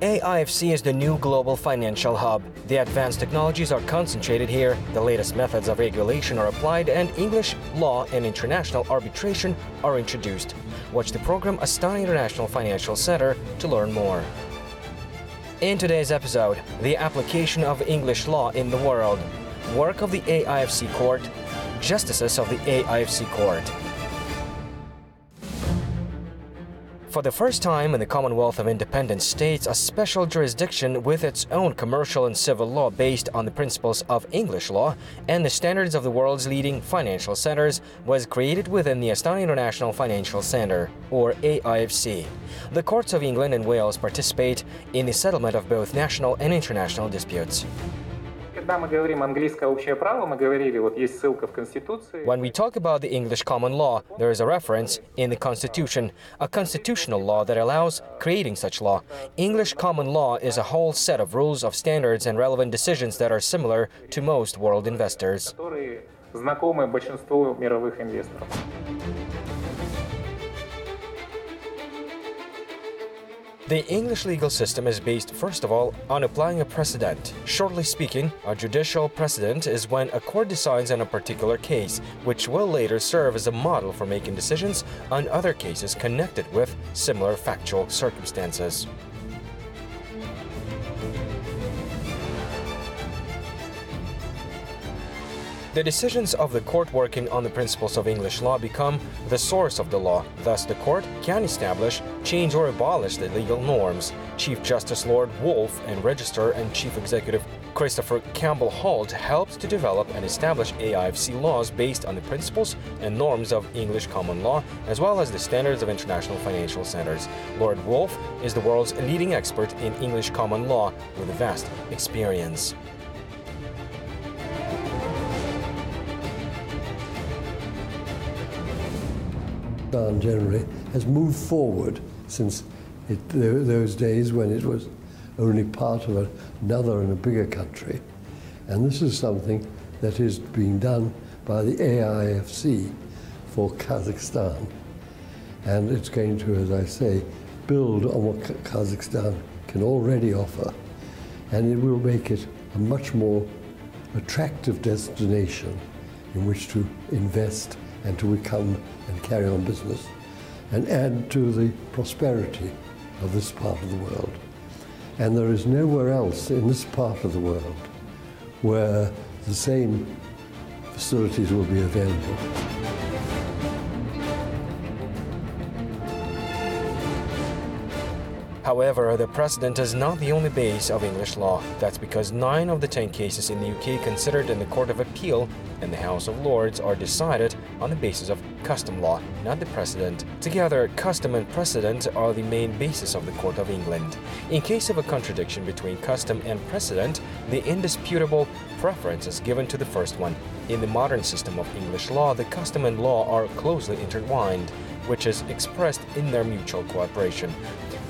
AIFC is the new global financial hub. The advanced technologies are concentrated here, the latest methods of regulation are applied, and English law and international arbitration are introduced. Watch the program Astana International Financial Center to learn more. In today's episode, the application of English law in the world, work of the AIFC Court, justices of the AIFC Court. For the first time in the Commonwealth of Independent States, a special jurisdiction with its own commercial and civil law based on the principles of English law and the standards of the world's leading financial centers was created within the Astana International Financial Center, or AIFC. The courts of England and Wales participate in the settlement of both national and international disputes. When we talk about the English common law, there is a reference in the Constitution, a constitutional law that allows creating such law. English common law is a whole set of rules, of standards and relevant decisions that are similar to most world investors. The English legal system is based, first of all, on applying a precedent. Shortly speaking, a judicial precedent is when a court decides on a particular case, which will later serve as a model for making decisions on other cases connected with similar factual circumstances. The decisions of the court working on the principles of English law become the source of the law. Thus, the court can establish, change or abolish the legal norms. Chief Justice Lord Wolf and Registrar and Chief Executive Christopher Campbell Holt helped to develop and establish AIFC laws based on the principles and norms of English common law, as well as the standards of international financial centers. Lord Wolf is the world's leading expert in English common law with a vast experience. Generally has moved forward since those days when it was only part of another and a bigger country. And this is something that is being done by the AIFC for Kazakhstan. And it's going to, as I say, build on what Kazakhstan can already offer. And it will make it a much more attractive destination in which to invest and to become and carry on business and add to the prosperity of this part of the world. And there is nowhere else in this part of the world where the same facilities will be available. However, the precedent is not the only base of English law. That's because 9 of the 10 cases in the UK considered in the Court of Appeal and the House of Lords are decided on the basis of custom law, not the precedent. Together, custom and precedent are the main basis of the Court of England. In case of a contradiction between custom and precedent, the indisputable preference is given to the first one. In the modern system of English law, the custom and law are closely intertwined, which is expressed in their mutual cooperation.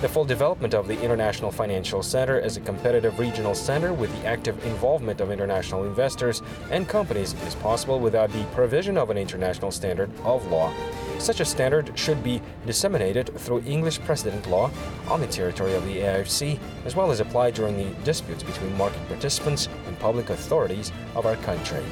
The full development of the International Financial Center as a competitive regional center with the active involvement of international investors and companies is possible without the provision of an international standard of law. Such a standard should be disseminated through English precedent law on the territory of the AIFC, as well as applied during the disputes between market participants and public authorities of our country.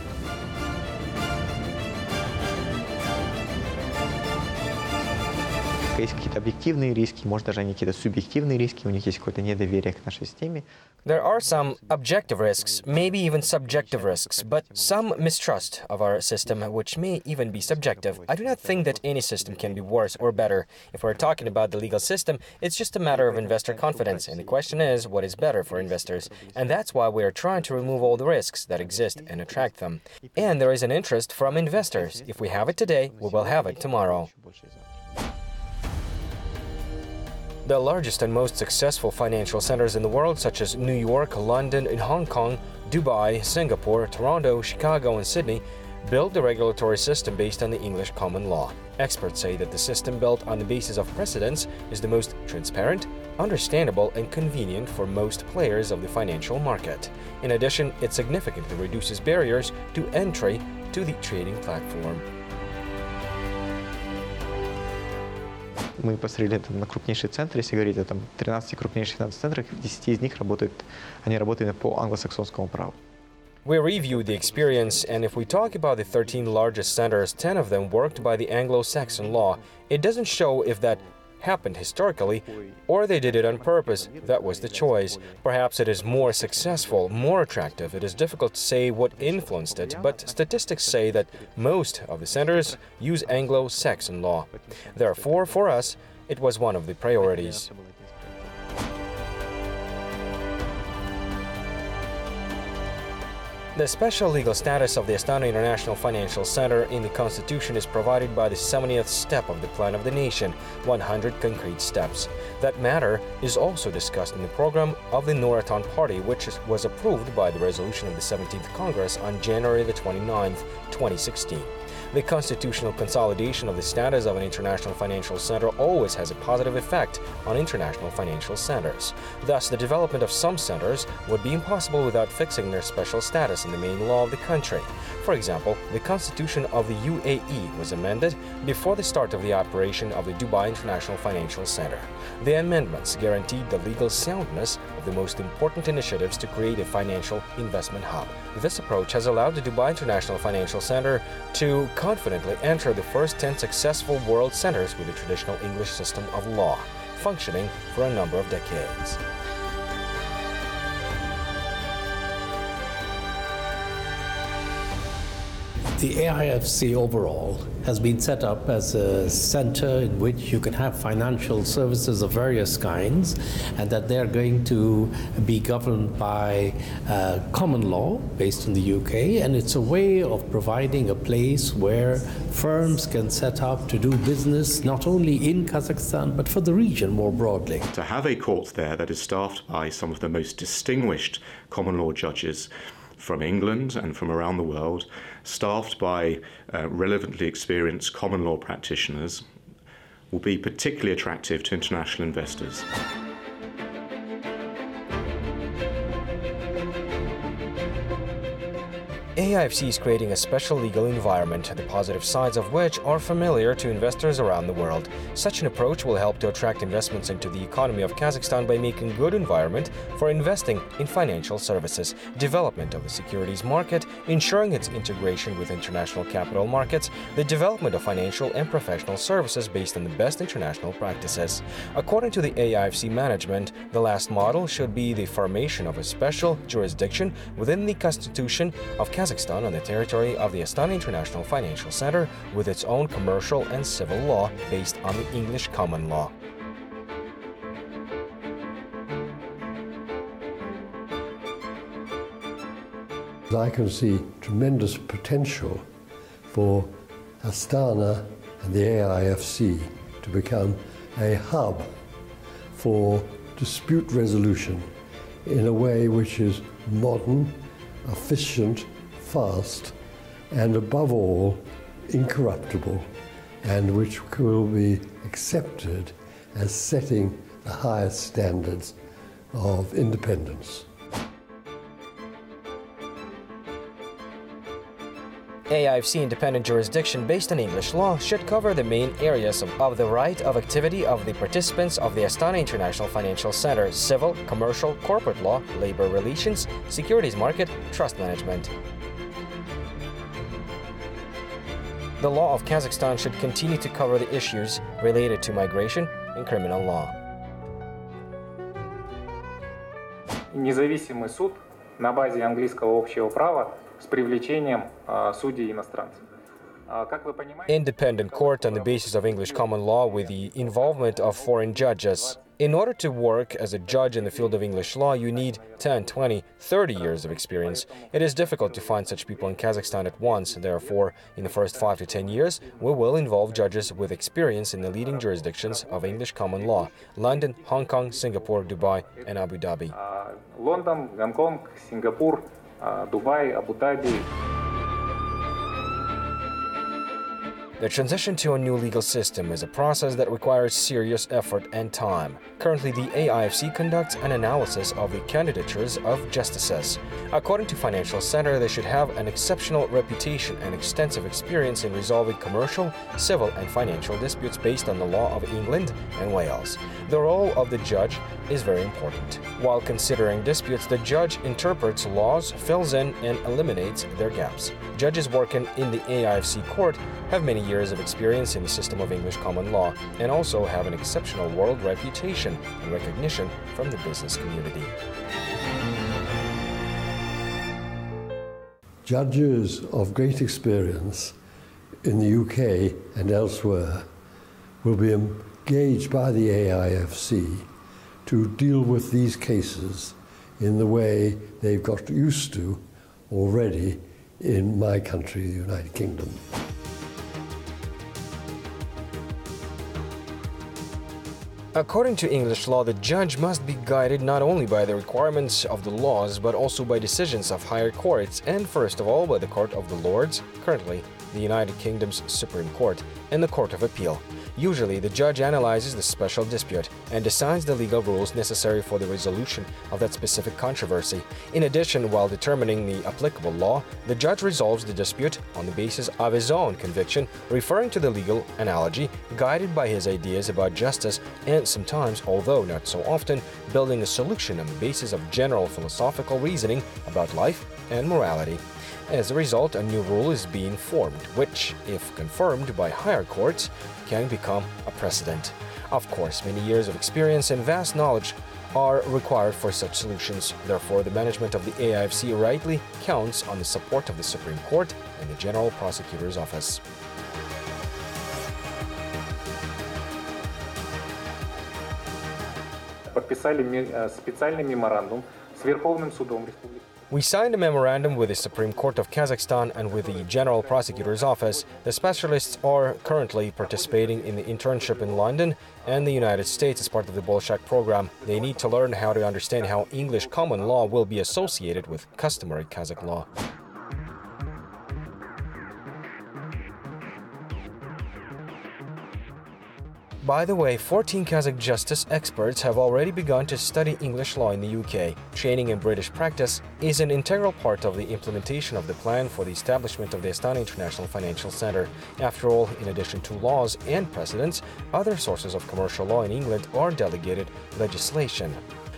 Есть какие-то объективные риски, может даже они какие-то субъективные риски, у них есть какое-то недоверие к нашей системе. There are some objective risks, maybe even subjective risks, but some mistrust of our system, which may even be subjective. I do not think that any system can be worse or better. If we're talking about the legal system, it's just a matter of investor confidence, and the question is, what is better for investors? And that's why we are trying to remove all the risks that exist and attract them. And there is an interest from investors. If we have it today, we will have it tomorrow. The largest and most successful financial centers in the world, such as New York, London, and Hong Kong, Dubai, Singapore, Toronto, Chicago, and Sydney, built the regulatory system based on the English common law. Experts say that the system built on the basis of precedents is the most transparent, understandable, and convenient for most players of the financial market. In addition, it significantly reduces barriers to entry to the trading platform. мы посмотрели там, на крупнейшие центры, если говорить о там, 13 крупнейших финансовых центрах, 10 из них они работают по англосаксонскому праву. We reviewed the experience, and if we talk about the 13 largest centers, 10 of them worked by the Anglo-Saxon law. It doesn't show if that happened historically, or they did it on purpose. That was the choice. Perhaps it is more successful, more attractive. It is difficult to say what influenced it, but statistics say that most of the centers use Anglo-Saxon law. Therefore, for us, it was one of the priorities. The special legal status of the Astana International Financial Center in the Constitution is provided by the 70th step of the Plan of the Nation, 100 concrete steps. That matter is also discussed in the program of the Noratan Party, which was approved by the resolution of the 17th Congress on January the 29th, 2016. The constitutional consolidation of the status of an international financial center always has a positive effect on international financial centers. Thus, the development of some centers would be impossible without fixing their special status in the main law of the country. For example, the constitution of the UAE was amended before the start of the operation of the Dubai International Financial Center. The amendments guaranteed the legal soundness of the most important initiatives to create a financial investment hub. This approach has allowed the Dubai International Financial Center to confidently enter the first 10 successful world centers with the traditional English system of law, functioning for a number of decades. The AIFC overall has been set up as a center in which you can have financial services of various kinds, and that they're going to be governed by common law based in the UK, and it's a way of providing a place where firms can set up to do business not only in Kazakhstan but for the region more broadly. To have a court there that is staffed by some of the most distinguished common law judges from England and from around the world, staffed by relevantly experienced common law practitioners, will be particularly attractive to international investors. AIFC is creating a special legal environment, the positive sides of which are familiar to investors around the world. Such an approach will help to attract investments into the economy of Kazakhstan by making a good environment for investing in financial services, development of the securities market, ensuring its integration with international capital markets, the development of financial and professional services based on the best international practices. According to the AIFC management, the last model should be the formation of a special jurisdiction within the Constitution of Kazakhstan on the territory of the Astana International Financial Center with its own commercial and civil law based on the English common law. I can see tremendous potential for Astana and the AIFC to become a hub for dispute resolution in a way which is modern, efficient, fast, and above all, incorruptible, and which will be accepted as setting the highest standards of independence. AIFC independent jurisdiction based on English law should cover the main areas of the right of activity of the participants of the Astana International Financial Center: civil, commercial, corporate law, labor relations, securities market, trust management. The law of Kazakhstan should continue to cover the issues related to migration and criminal law. Независимый суд на базе английского общего права с привлечением судей иностранцев. Independent court on the basis of English common law with the involvement of foreign judges. In order to work as a judge in the field of English law, you need 10, 20, 30 years of experience. It is difficult to find such people in Kazakhstan at once. Therefore, in the first 5 to 10 years, we will involve judges with experience in the leading jurisdictions of English common law: London, Hong Kong, Singapore, Dubai, and Abu Dhabi. Лондон, Гонконг, Сингапур, Дубай, Абу-Даби. The transition to a new legal system is a process that requires serious effort and time. Currently, the AIFC conducts an analysis of the candidatures of justices. According to Financial Center, they should have an exceptional reputation and extensive experience in resolving commercial, civil, and financial disputes based on the law of England and Wales. The role of the judge is very important. While considering disputes, the judge interprets laws, fills in, and eliminates their gaps. Judges working in the AIFC court have many years of experience in the system of English common law and also have an exceptional world reputation and recognition from the business community. Judges of great experience in the UK and elsewhere will be engaged by the AIFC to deal with these cases in the way they've got used to already in my country, the United Kingdom. According to English law, the judge must be guided not only by the requirements of the laws, but also by decisions of higher courts, and first of all by the Court of the Lords, currently the United Kingdom's Supreme Court, and the Court of Appeal. Usually, the judge analyzes the special dispute and decides the legal rules necessary for the resolution of that specific controversy. In addition, while determining the applicable law, the judge resolves the dispute on the basis of his own conviction, referring to the legal analogy, guided by his ideas about justice, and sometimes, although not so often, building a solution on the basis of general philosophical reasoning about life and morality. As a result, a new rule is being formed, which, if confirmed by higher courts, can become a precedent. Of course, many years of experience and vast knowledge are required for such solutions. Therefore, the management of the AIFC rightly counts on the support of the Supreme Court and the General Prosecutor's Office. Подписали специальный меморандум с Верховным судом Республики. We signed a memorandum with the Supreme Court of Kazakhstan and with the General Prosecutor's Office. The specialists are currently participating in the internship in London and the United States as part of the Bolshak program. They need to learn how to understand how English common law will be associated with customary Kazakh law. By the way, 14 Kazakh justice experts have already begun to study English law in the UK. Training in British practice is an integral part of the implementation of the plan for the establishment of the Astana International Financial Center. After all, in addition to laws and precedents, other sources of commercial law in England are delegated legislation.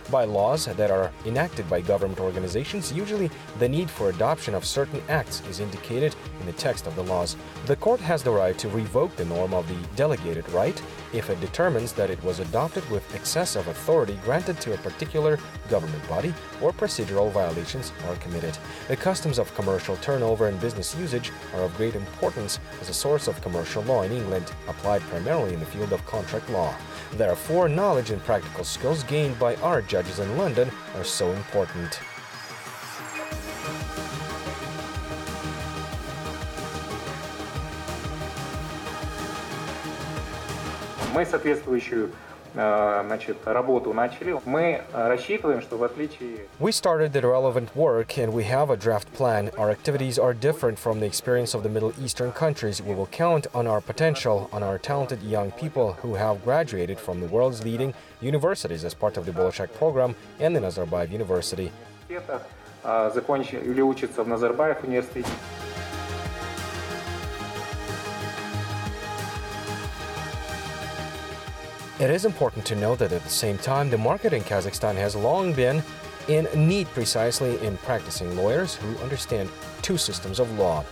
By laws that are enacted by government organizations, usually the need for adoption of certain acts is indicated in the text of the laws. The court has the right to revoke the norm of the delegated right if it determines that it was adopted with excessive authority granted to a particular government body or procedural violations are committed. The customs of commercial turnover and business usage are of great importance as a source of commercial law in England, applied primarily in the field of contract law. Therefore, knowledge and practical skills gained by our judges in London are so important. Мы соответствующую работу начали. Мы рассчитываем, что в отличие... We started the relevant work and we have a draft plan. Our activities are different from the experience of the Middle Eastern countries. We will count on our potential, on our talented young people who have graduated from the world's leading universities as part of the Bolshak program and the Nazarbayev University. Закончили или учатся в Назарбаев университете. It is important to note that at the same time, the market in Kazakhstan has long been in need precisely in practicing lawyers who understand two systems of law.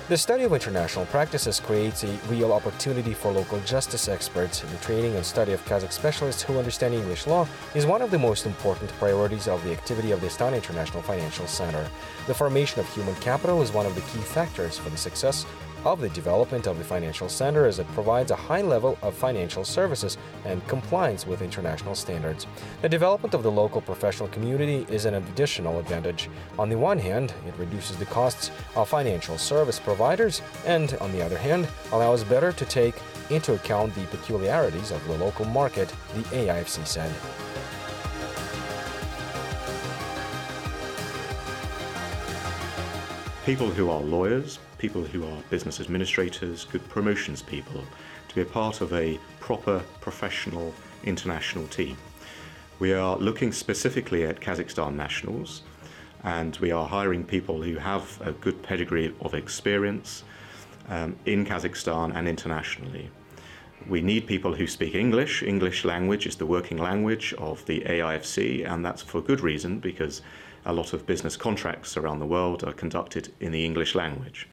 The study of international practices creates a real opportunity for local justice experts. The training and study of Kazakh specialists who understand English law is one of the most important priorities of the activity of the Astana International Financial Center. The formation of human capital is one of the key factors for the success of the development of the financial center, as it provides a high level of financial services and compliance with international standards. The development of the local professional community is an additional advantage. On the one hand, it reduces the costs of financial service providers and, on the other hand, allows better to take into account the peculiarities of the local market, the AIFC said. people who are lawyers, people who are business administrators, good promotions people, to be a part of a proper, professional, international team. We are looking specifically at Kazakhstan nationals, and we are hiring people who have a good pedigree of experience in Kazakhstan and internationally. We need people who speak English. English language is the working language of the AIFC, and that's for good reason, because a lot of business contracts around the world are conducted in the English language.